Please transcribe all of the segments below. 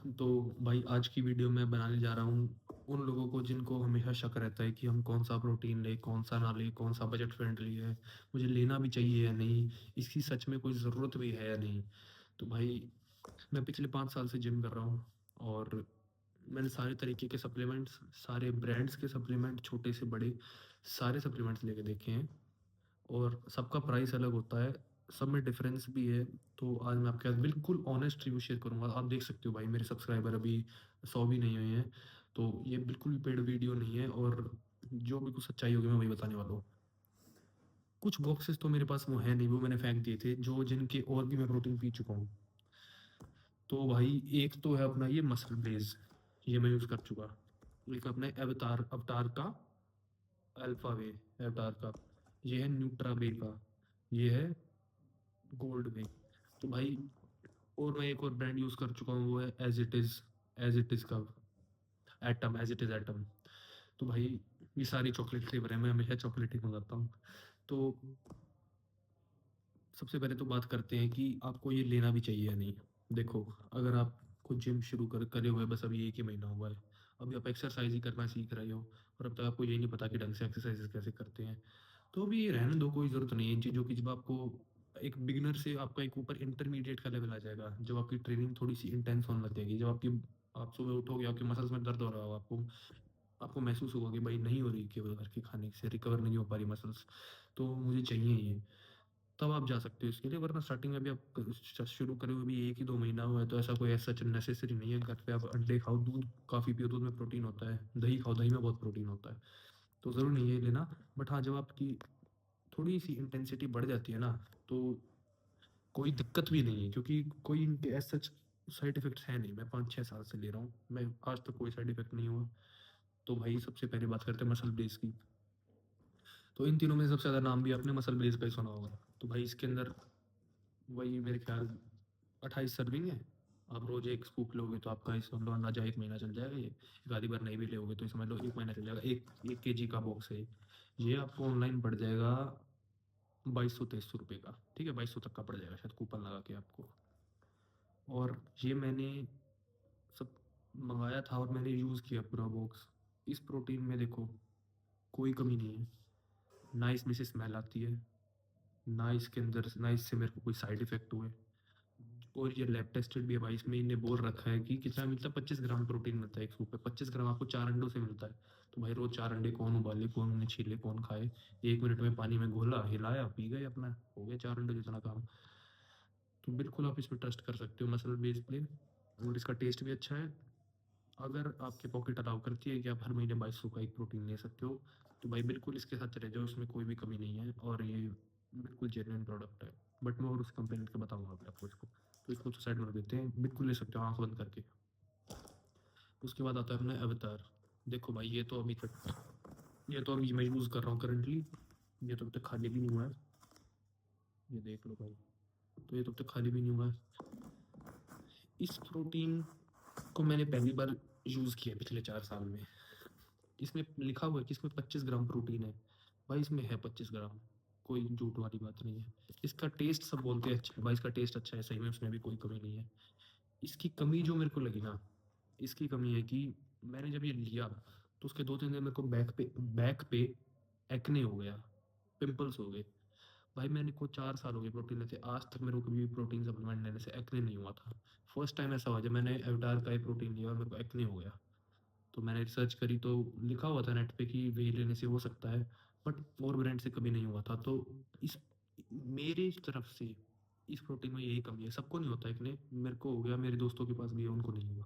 तो भाई आज की वीडियो मैं बनाने जा रहा हूँ उन लोगों को जिनको हमेशा शक रहता है कि हम कौन सा प्रोटीन लें, कौन सा ना लें, कौन सा बजट फ्रेंडली है, मुझे लेना भी चाहिए या नहीं, इसकी सच में कोई ज़रूरत भी है या नहीं। तो भाई मैं पिछले 5 साल से जिम कर रहा हूँ और मैंने सारे तरीके के सप्लीमेंट्स, सारे ब्रांड्स के सप्लीमेंट, छोटे से बड़े सारे सप्लीमेंट्स लेके देखे हैं और सबका प्राइस अलग होता है, सब में डिफरेंस भी है। तो आज मैं आपके साथ बिल्कुल ऑनेस्ट रिव्यू शेयर करूँगा। आप देख सकते हो भाई मेरे सब्सक्राइबर अभी 100 भी नहीं हुए हैं, तो ये बिल्कुल भी पेड वीडियो नहीं है और जो भी कुछ सच्चाई होगी मैं वही बताने वाला हूँ। कुछ बॉक्सेस तो मेरे पास वो है नहीं, वो मैंने फेंक दिए थे, जो जिनके और भी मैं प्रोटीन पी चुका हूँ। तो भाई एक तो है अपना ये मसल ब्लेज, ये मैं यूज़ कर चुका। एक अपना अवतार अवतार का अल्फा वे, अवतार का ये है न्यूट्रा वे का, ये है गोल्ड वे। तो भाई और मैं एक और ब्रांड यूज़ कर चुका हूँ, वो है एज इट इज़ का atom, as it is atom. तो भाई ये सारी चॉकलेट फ्लेवर है, मैं हमेशा चॉकलेट ही मंगाता हूँ। तो सबसे पहले तो बात करते हैं कि आपको ये लेना भी चाहिए या नहीं। देखो, अगर आपको जिम शुरू करे हुए बस अभी 1 ही महीना हुआ है, अभी आप एक्सरसाइज ही करना सीख रहे हो और अब तक आपको ये नहीं पता कि ढंग से एक्सरसाइज़ कैसे करते हैं, तो अभी ये रहने दो, कोई ज़रूरत नहीं है इन चीज़ों की। जब आपको एक बिगिनर से आपका एक ऊपर इंटरमीडिएट का लेवल आ जाएगा, जब आपकी ट्रेनिंग थोड़ी-सी इंटेंस होने लग जाएगी, जब आप सुबह उठोगे, आपके मसल्स में दर्द हो रहा होगा, आपको आपको महसूस होगा कि भाई नहीं हो रही केवल घर के खाने से रिकवर नहीं हो पा रही मसल्स, तो मुझे चाहिए ये। तब आप जा सकते हो इसके लिए, वरना स्टार्टिंग में भी आप शुरू करे हुए भी 1 ही 2 महीना हुआ है, तो ऐसा कोई ऐसा नेसेसरी नहीं है। घर पे आप अंडे खाओ, दूध काफ़ी पियो, दूध में प्रोटीन होता है, दही खाओ, दही में बहुत प्रोटीन होता है, तो ज़रूरी नहीं है लेना। बट हाँ, जब आपकी थोड़ी-सी इंटेंसिटी बढ़ जाती है ना, तो कोई दिक्कत भी नहीं है, क्योंकि कोई इनके एज़ सच साइड इफ़ेक्ट्स हैं नहीं। मैं 5-6 साल से ले रहा हूँ, मैं आज तक कोई साइड इफ़ेक्ट नहीं हुआ। तो भाई सबसे पहले बात करते हैं मसल ब्लेज़ की। तो इन तीनों में सबसे ज़्यादा नाम भी आपने मसल ब्लेज़ का ही सुना होगा। तो भाई इसके अंदर वही मेरे ख्याल 28 सर्विंग है। आप रोज़ 1 स्कूप लोगे तो आपका समझ लो अंदाज़ा 1 महीना चल जाएगा ये। एक आधी बार नहीं भी लोगे तो ये समझ लो 1 महीना चल जाएगा। 1 केजी का बॉक्स है ये। ये आपको ऑनलाइन पड़ जाएगा 2200-2300 रुपए का, ठीक है? 2200 तक का पड़ जाएगा शायद कूपन लगा के आपको। और ये मैंने सब मँगाया था और मैंने यूज़ किया पूरा बॉक्स। इस प्रोटीन में देखो कोई कमी नहीं है, ना इसमें से स्मेल आती है, ना इससे मेरे को कोई साइड इफ़ेक्ट हुए। और ये लैब टेस्टेड भी है भाई, इसमें इन्हें बोल रखा है कि कितना मिलता है, 25 ग्राम प्रोटीन मिलता है एक स्कूप में। 25 ग्राम आपको 4 अंडों से मिलता है। तो भाई रोज 4 अंडे कौन उबाले, कौन उन्हें छीले, कौन खाए? 1 मिनट में पानी में घोला, हिलाया, पी गए, अपना हो गया 4 अंडे जितना काम। तो बिल्कुल आप इस पे ट्रस्ट कर सकते हो, मसल बेस्ड प्ले। और इसका टेस्ट भी अच्छा है। अगर आपकी पॉकेट अलाउ करती है कि आप हर महीने 2200 का एक प्रोटीन ले सकते हो, तो भाई बिल्कुल इसके साथ चले जाओ, इसमें कोई भी कमी नहीं है और ये बिल्कुल जेन्युइन प्रोडक्ट है। बट मैं और उस कंपनी का बताऊँगा अभी आपको इसको, तो इसको तो साइड में रख देते हैं, बिल्कुल ले सकते हो आँख बंद करके। उसके बाद आता है अपना अवतार। देखो भाई ये तो अभी मैं यूज़ कर रहा हूँ करंटली, ये तो अभी तक खाली भी नहीं हुआ है, ये देख लो भाई। तो ये तो अब तक खाली भी नहीं हुआ है। इस प्रोटीन को मैंने पहली बार यूज़ किया पिछले 4 साल में। इसमें लिखा हुआ है कि इसमें 25 ग्राम प्रोटीन है। भाई इसमें है 25 ग्राम, कोई झूठ वाली बात नहीं है। इसका टेस्ट सब बोलते हैं अच्छा है, भाई इसका टेस्ट अच्छा है, सही में उसमें भी कोई कमी नहीं है। इसकी कमी जो मेरे को लगी ना, इसकी कमी है कि मैंने जब ये लिया तो उसके 2-3 दिन मेरे को बैक पे एक्ने हो गया, पिंपल्स हो गए। भाई मैंने को 4 साल हो गए प्रोटीन लेते, आज तक मेरे को कभी भी प्रोटीन सप्लीमेंट लेने से एक्ने नहीं हुआ था। फर्स्ट टाइम ऐसा हुआ जब मैंने एविटार का ये प्रोटीन लिया और मेरे को एक्ने हो गया। तो मैंने रिसर्च करी तो लिखा हुआ था नेट पे कि वही लेने से हो सकता है, बट और ब्रांड से कभी नहीं हुआ था। तो इस मेरी तरफ से इस प्रोटीन में यही कमी है, सबको नहीं होता एक्ने, मेरे को हो गया, मेरे दोस्तों के पास भी है, उनको नहीं हुआ।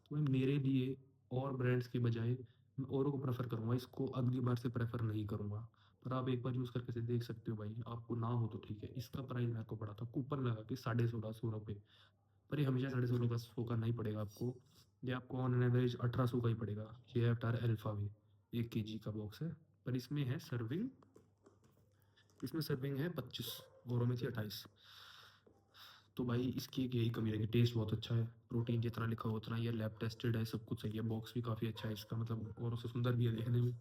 तो मैं मेरे लिए और ब्रांड्स की बजाय मैं औरों को प्रेफर करूंगा, इसको अगली बार से प्रेफर नहीं करूंगा। पर आप एक बार यूज़ करके से देख सकते हो भाई, आपको ना हो तो ठीक है। इसका प्राइस मेरे को पड़ा था कूपन लगा के 1650 रुपये, पर ये हमेशा 1650 का नहीं पड़ेगा आपको, ये आपको ऑन एन एवरेज 1800 का ही पड़ेगा। ये अवतार अल्फा भी 1 केजी का बॉक्स है, पर इसमें सर्विंग है 25 औरों में थी 28। तो भाई इसकी एक यही कमी रहेगी, टेस्ट बहुत अच्छा है, प्रोटीन जितना लिखा हो उतना, ये लैब टेस्टेड है, सब कुछ सही है, बॉक्स भी काफ़ी अच्छा है इसका, मतलब औरों से सुंदर भी है देखने में।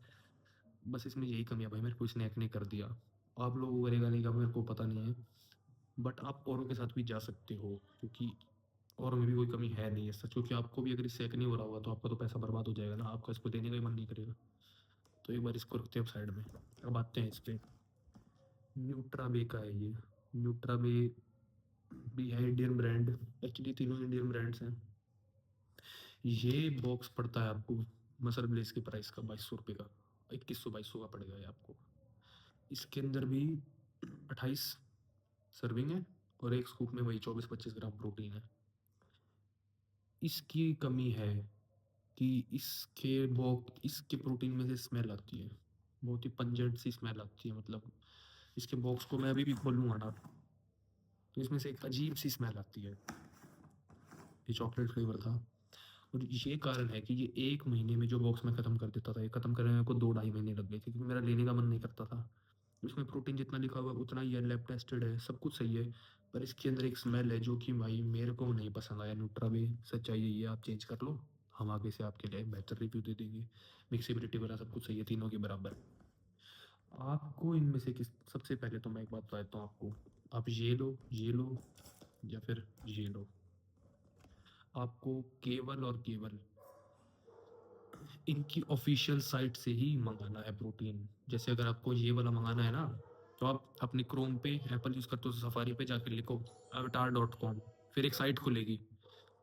बस इसमें यही कमी है भाई, मेरे को इसने एक्ने कर दिया। आप लोगों को करेगा नहीं का मेरे को पता नहीं है, बट आप औरों के साथ भी जा सकते हो, क्योंकि और में भी कोई कमी है नहीं है सच, क्योंकि आपको भी अगर इससे एक नहीं हो रहा होगा तो आपका तो पैसा बर्बाद हो जाएगा ना, आपका इसको देने का ही मन नहीं करेगा। तो एक बार इसको रखते हैं साइड में। अब आते हैं इस पे। न्यूट्राबे का है ये। न्यूट्राबे भी है इंडियन ब्रांड। एक्चुअली तीनों इंडियन ब्रांड्स हैं। ये बॉक्स पड़ता है आपको मसल ब्लेस के प्राइस का 2200 रुपये का। 2100 2200 का पड़ेगा ये आपको। इसके अंदर भी 28 सर्विंग है और एक स्कूप में वही 24-25 ग्राम प्रोटीन है। इसकी कमी है कि इसके प्रोटीन में से स्मेल आती है, बहुत ही पंजेंट सी स्मेल आती है। मतलब इसके बॉक्स को मैं अभी भी खोलूँगा ना तो इसमें से एक अजीब सी स्मेल आती है। ये चॉकलेट फ्लेवर था और ये कारण है कि ये 1 महीने में जो बॉक्स मैं ख़त्म कर देता था, ये ख़त्म करने में मेरे को 2 ढाई महीने लग गए थे, क्योंकि मेरा लेने का मन नहीं करता था। उसमें प्रोटीन जितना लिखा हुआ है उतना ही है, लैब टेस्टेड है, सब कुछ सही है, पर इसके अंदर एक स्मेल है जो कि भाई मेरे को नहीं पसंद आया। न्यूट्रावे सच्चाई यही है, आप चेंज कर लो, हम आगे से आपके लिए बेहतर रिव्यू दे देंगे। मिक्सिबिलिटी वगैरह सब कुछ सही है तीनों के बराबर। आपको इनमें से किस सबसे पहले तो मैं एक बात बताता हूँ आपको, आप ये लो या फिर ये लो। आपको केवल और केवल इनकी ऑफिशियल साइट से ही मंगाना है प्रोटीन। जैसे अगर आपको ये वाला मंगाना है ना, तो आप अपनी क्रोम पे एप्पल यूज़ करते हो सफारी पे जाकर लिखो avatar.com, फिर एक साइट खुलेगी,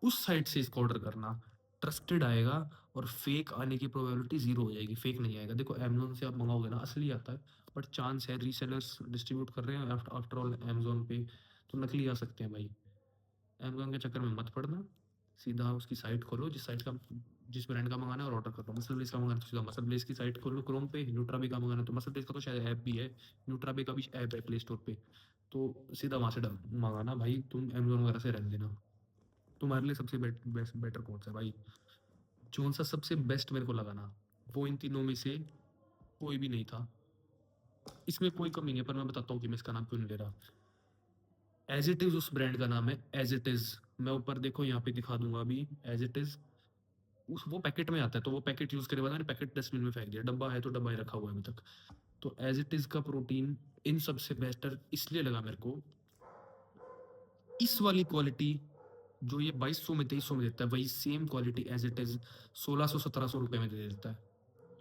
उस साइट से इसको ऑर्डर करना। ट्रस्टेड आएगा और फेक आने की प्रोबेबिलिटी ज़ीरो हो जाएगी, फेक नहीं आएगा। देखो अमेजोन से आप मंगाओगे ना असली आता है, बट चांस है रीसेलर्स डिस्ट्रीब्यूट कर रहे हैं आफ्टर ऑल अमेजोन पे, तो नकली आ सकते हैं भाई। अमेज़न के चक्कर में मत पड़ना, सीधा उसकी साइट खोलो जिस ब्रांड का मंगाना है और ऑर्डर कर लो। मसल ब्लेस का मंगाना है तो सीधा मसल ब्लेस की साइट खोलो क्रोम पे। न्यूट्राबे का मंगाना है तो मसल ब्लेस का तो शायद ऐप भी है, न्यूट्राबे का भी ऐप है प्ले स्टोर पे, तो सीधा वहाँ से मंगाना भाई। तुम अमेज़न वगैरह से रहने देना। तुम्हारे लिए सबसे बेटर कौन सा है भाई? कौन सा सबसे बेस्ट मेरे को लगा ना, वो इन तीनों में से कोई भी नहीं था। इसमें कोई कमी नहीं है, पर मैं बताता हूँ कि मैं इसका नाम क्यों नहीं ले रहा। एज इट इज़ उस ब्रांड का नाम है, एज इट इज़। मैं ऊपर देखो यहाँ पे दिखा दूंगा अभी, एज इट इज़। उस वो पैकेट में आता है, तो वो पैकेट यूज़ करे बाद मैंने पैकेट डस्टबिन में फेंक दिया, डब्बा है तो डब्बा ही रखा हुआ है अभी तक। तो एज इट इज़ का प्रोटीन इन सबसे बेहतर इसलिए लगा मेरे को, इस वाली क्वालिटी जो ये 2200 में 2300 में देता है, वही same quality as it is 1600-1700 रुपये में दे देता है।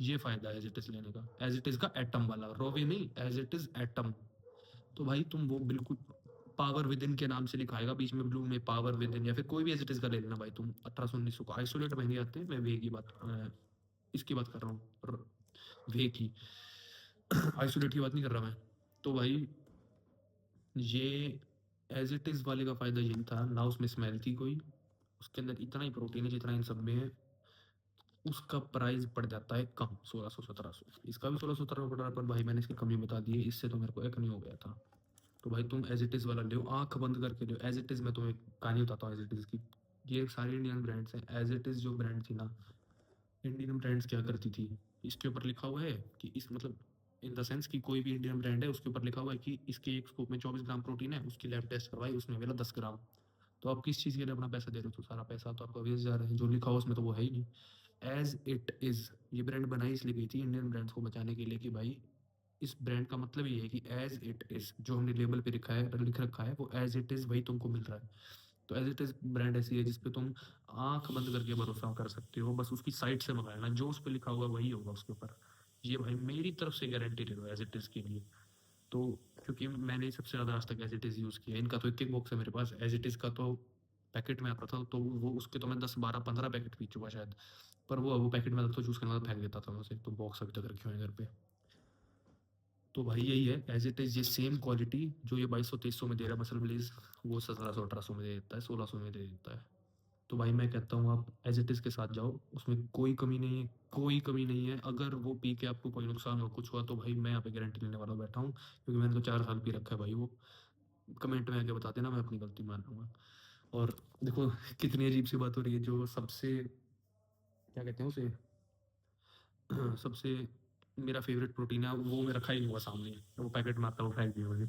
ये फ़ायदा है एज इट इज़ लेने का, एज इट इज़ का एटम वाला, रोवे नहीं, एज इट इज़ एटम। तो भाई तुम वो बिल्कुल पावर विद इन के नाम से लिखाएगा बीच में ब्लू में पावर विद इन, या फिर कोई भी एज इट इज़ का ले लेना भाई तुम। 1800-1900 का आइसोलेट महंगे आते हैं, मैं वे की बात इसकी बात कर रहा हूँ, वे की आइसोलेट की बात नहीं कर रहा मैं। तो भाई ये एज इट इज़ वाले का फ़ायदा यही था ना, उसमें स्मेल थी कोई, उसके अंदर इतना ही प्रोटीन है जितना इन सब में है। उसका प्राइस पड़ जाता है कम, 1600-1700। इसका भी 1600-1700 पड़ रहा है, पर भाई मैंने इसकी कमी बता दी है, इससे तो मेरे को एक नहीं हो गया था। तो भाई तुम एज इट इज़ वाला लो, आंख बंद करके लो एज इट इज़। मैं तुम्हें कहानी बताता हूँ एज इट इज़ की। ये सारी इंडियन ब्रांड्स हैं। एज इट इज़ जो ब्रांड थी ना, इंडियन ब्रांड्स क्या करती थी, इसके ऊपर लिखा हुआ है कि इस मतलब इन द सेंस कि कोई भी इंडियन ब्रांड है उसके ऊपर लिखा हुआ है कि इसके एक स्कूप में 24 ग्राम प्रोटीन है, उसकी लैब टेस्ट करवाई, उसमें मिला 10 ग्राम। तो आप किस चीज़ के लिए अपना पैसा दे रहे हो? तो सारा पैसा तो आपका वेस्ट जा रहा है, जो लिखा हुआ उसमें तो वो है ही नहीं। एज इट इज़ ये ब्रांड बनाई इसलिए गई थी इंडियन ब्रांड्स को बचाने के लिए, कि भाई इस ब्रांड का मतलब ये है कि एज इट इज़ जो हमने लेबल पे लिख रखा है वो एज इट इज़ वही तुमको मिल रहा है। तो एज इट इज़ ब्रांड ऐसी है जिस पे तुम आंख बंद करके भरोसा कर सकते हो, बस उसकी साइट से मंगाना, जो उस पे लिखा होगा वही होगा उसके ऊपर। ये भाई मेरी तरफ से गारंटी ले लो एज इट इज़ के लिए। तो क्योंकि मैंने सबसे ज़्यादा आज तक एज इट इज़ यूज़ किया है, इनका तो एक बॉक्स है मेरे पास एज इट इज़ का, तो पैकेट में आता था, तो वो उसके तो मैं 10 12 15 पैकेट पी चुका शायद। पर वो पैकेट में तो चूज़ करना था, फेंक देता था मैं उसे, तो बॉक्स अभी तक रखे हुए हैं घर पे। तो भाई यही है एज इट इज़, ये सेम क्वालिटी जो ये 2200-2300 में दे रहा है मसल ब्लेज, वो 1700-1800 में दे देता है, 1600 में दे देता है। तो भाई मैं कहता हूँ आप एज इट इज़ के साथ जाओ, उसमें कोई कमी नहीं है, कोई कमी नहीं है। अगर वो पी के आपको कोई नुकसान हो कुछ हुआ तो भाई मैं यहाँ पे गारंटी लेने वाला बैठा हूँ, क्योंकि मैंने तो 4 साल पी रखा है भाई वो। कमेंट में आके बता देना, मैं अपनी गलती मान लूँगा। और देखो कितनी अजीब सी बात हो रही है, जो सबसे क्या कहते हैं उसे सबसे मेरा फेवरेट प्रोटीन है वो मैं रखा ही नहीं हुआ सामने, वो पैकेट में आता है वो फेंक दिया मैंने।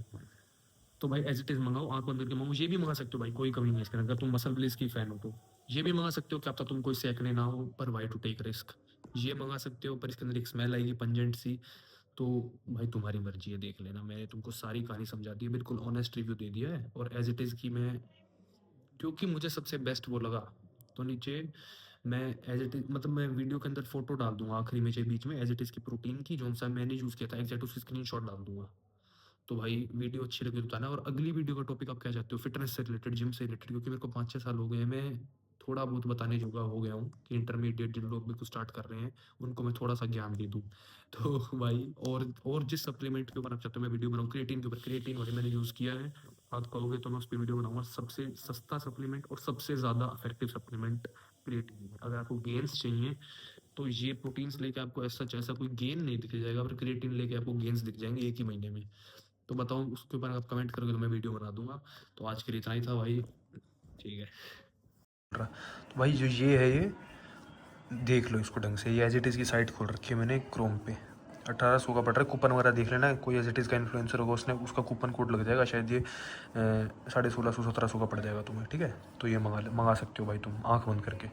तो भाई एज इट इज़ मंगाओ, आँख बंद करके मंगाओ। ये भी मंगा सकते हो भाई, कोई कमी नहीं है इसके अंदर, अगर तुम मसल ब्लेस की फ़ैन हो तो। ये भी मंगा सकते हो, क्या पता तुम कोई सेकने ना हो, पर वाई टू टेक रिस्क। ये मंगा सकते हो, पर इसके अंदर एक स्मेल आएगी पंजेंट सी। तो भाई तुम्हारी मर्ज़ी है, देख लेना। मैंने तुमको सारी कहानी समझा दी है, बिल्कुल ऑनेस्ट रिव्यू दे दिया है, और एज इट इज़ की मैं क्योंकि मुझे सबसे बेस्ट वो लगा। तो नीचे मैं एज़ इट इज़ मतलब मैं वीडियो के अंदर फ़ोटो डाल दूँगा आखिरी में, चाहे बीच में, एज़ इट इज़ की प्रोटीन की जौन-सा मैंने यूज़ किया था एग्ज़ैक्ट उसकी स्क्रीनशॉट डाल दूँगा। तो भाई वीडियो अच्छी लगी तो बताना, और अगली वीडियो का टॉपिक आप क्या चाहते हो? फ़िटनेस से रिलेटेड, जिम से रिलेटेड, क्योंकि मेरे को 5-6 साल हो गए हैं, मैं थोड़ा बहुत बताने जोगा हो गया हूँ कि इंटरमीडिएट जिन लोग मेरे को स्टार्ट कर रहे हैं, उनको मैं थोड़ा-सा ज्ञान दे दूँ। तो भाई और जिस सप्लीमेंट के ऊपर आप चाहते हो मैं वीडियो बनाऊँ, क्रिएटिन के ऊपर, क्रिएटिन वाली मैंने यूज़ किया है। आप कहोगे तो मैं उस पे वीडियो बनाऊँगा। सबसे सस्ता सप्लीमेंट और सबसे ज़्यादा इफ़ेक्टिव सप्लीमेंट क्रिएटिन है। अगर आपको गेन्स चाहिए, तो ये प्रोटीन्स लेके आपको ऐसा कोई गेन नहीं दिख जाएगा, पर क्रिएटिन लेके आपको गेन्स दिख जाएँगे 1 ही महीने में। तो बताओ उसके ऊपर आप कमेंट करोगे तो मैं वीडियो बना दूँगा। तो आज के लिए इतना ही था भाई। ठीक है। तो भाई जो ये है, ये देख लो इसको ढंग से। ये एज इट इज़ की साइट खोल रखी है मैंने क्रोम पे। 1800 का पड़ रहा है। कूपन वगैरह देख लेना, कोई एज इट इज़ का इन्फ्लुएंसर होगा, उसने उसका कूपन कोड लग जाएगा शायद। ये 1650 1700 का पड़ जाएगा तुम्हें, ठीक है। तो ये मंगा सकते हो भाई तुम आँख बंद करके।